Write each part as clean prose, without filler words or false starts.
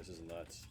This is nuts.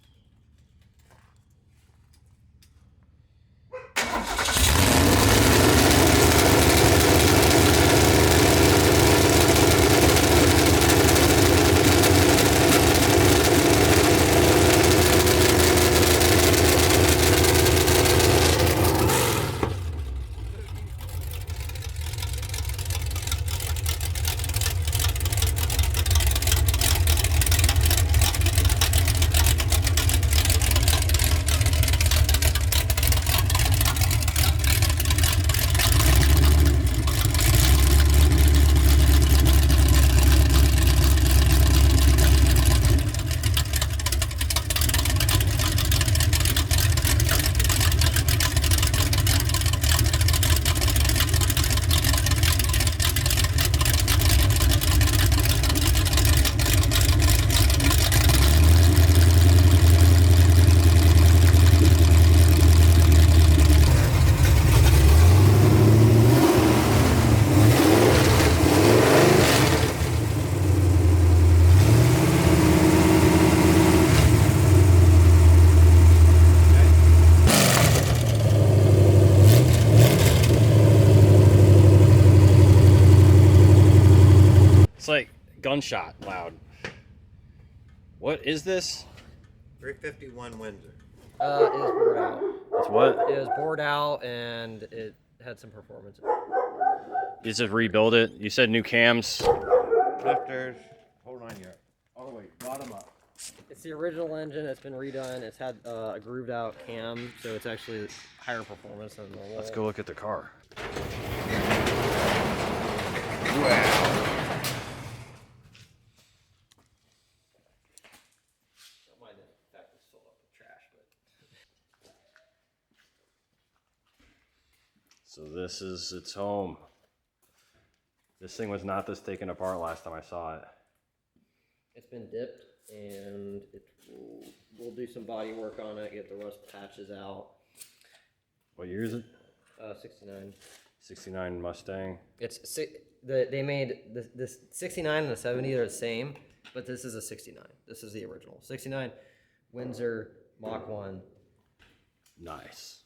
It's like gunshot loud. What is this? 351 Windsor. It was bored out. It's what? It was bored out and it had some performance. You just rebuild it? You said new cams? Lifters. Hold on here. Oh wait, bottom up. It's the original engine. It's been redone. It's had a grooved out cam, so it's actually higher performance than normal. Let's go look at the car. Wow. So this is its home. This thing was not this taken apart last time I saw it. It's been dipped, and we'll do some body work on it, get the rust patches out. What year is it? 69. 69 Mustang. They made this 69 and the 70 are the same, but this is a 69. This is the original 69 Windsor Mach 1. Nice.